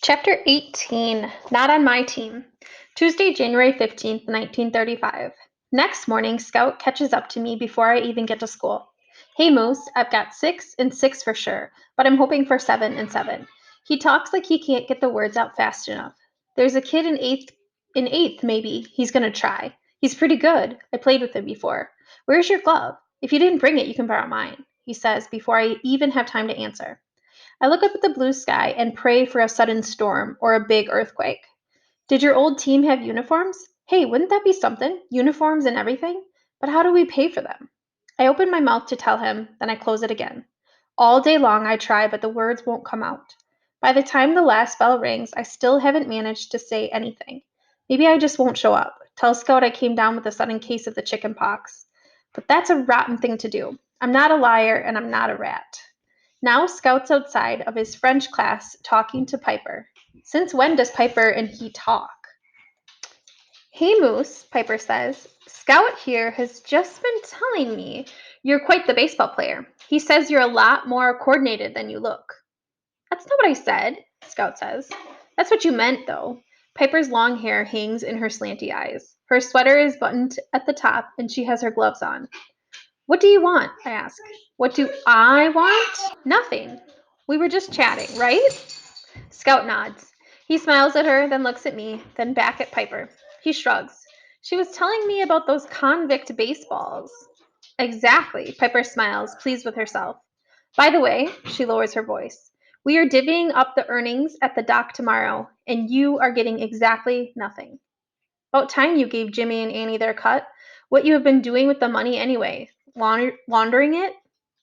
Chapter 18. Not on my team. Tuesday, January 15th, 1935. Next morning, Scout catches up to me before I even get to school. Hey, Moose, I've got 6 and 6 for sure, but I'm hoping for 7 and 7. He talks like he can't get the words out fast enough. There's a kid in eighth, maybe. He's going to try. He's pretty good. I played with him before. Where's your glove? If you didn't bring it, you can borrow mine, he says before I even have time to answer. I look up at the blue sky and pray for a sudden storm or a big earthquake. Did your old team have uniforms? Hey, wouldn't that be something? Uniforms and everything? But how do we pay for them? I open my mouth to tell him, then I close it again. All day long I try, but the words won't come out. By the time the last bell rings, I still haven't managed to say anything. Maybe I just won't show up. Tell Scout I came down with a sudden case of the chicken pox. But that's a rotten thing to do. I'm not a liar and I'm not a rat. Now Scout's outside of his French class talking to Piper. Since when does Piper and he talk? Hey Moose, Piper says. Scout here has just been telling me you're quite the baseball player. He says you're a lot more coordinated than you look. That's not what I said, Scout says. That's what you meant, though. Piper's long hair hangs in her slanty eyes. Her sweater is buttoned at the top, and she has her gloves on. What do you want? I ask. What do I want? Nothing. We were just chatting, right? Scout nods. He smiles at her, then looks at me, then back at Piper. He shrugs. She was telling me about those convict baseballs. Exactly, Piper smiles, pleased with herself. By the way, she lowers her voice. We are divvying up the earnings at the dock tomorrow, and you are getting exactly nothing. About time you gave Jimmy and Annie their cut. What you have been doing with the money anyway? Laundering it?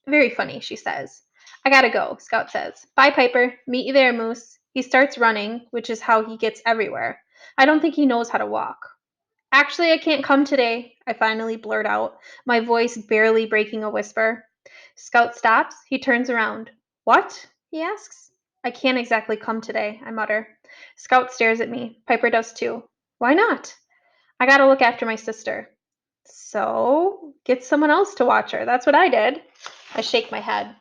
Very funny, she says. I gotta go, Scout says. Bye, Piper. Meet you there, Moose. He starts running, which is how he gets everywhere. I don't think he knows how to walk. Actually, I can't come today, I finally blurt out, my voice barely breaking a whisper. Scout stops. He turns around. What? He asks. I can't exactly come today, I mutter. Scout stares at me. Piper does too. Why not? I gotta look after my sister. So, get someone else to watch her. That's what I did. I shake my head.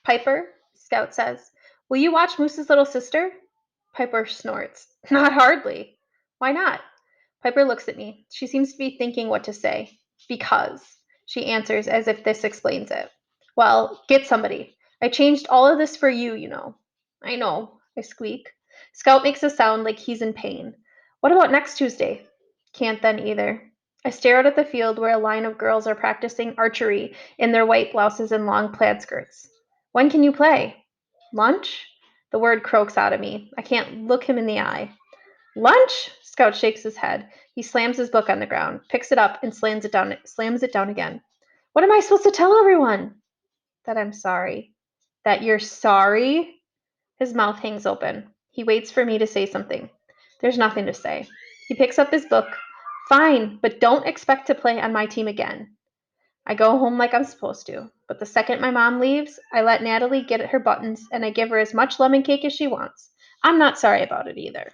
Piper, Scout says, will you watch Moose's little sister? Piper snorts. Not hardly. Why not? Piper looks at me. She seems to be thinking what to say. Because, she answers as if this explains it. Well, get somebody. I changed all of this for you, you know. I know, I squeak. Scout makes a sound like he's in pain. What about next Tuesday? Can't then either. I stare out at the field where a line of girls are practicing archery in their white blouses and long plaid skirts. When can you play? Lunch? The word croaks out of me. I can't look him in the eye. Lunch? Scout shakes his head. He slams his book on the ground, picks it up, and slams it down again. What am I supposed to tell everyone? That I'm sorry. That you're sorry? His mouth hangs open. He waits for me to say something. There's nothing to say. He picks up his book. Fine, but don't expect to play on my team again. I go home like I'm supposed to, but the second my mom leaves, I let Natalie get at her buttons and I give her as much lemon cake as she wants. I'm not sorry about it either.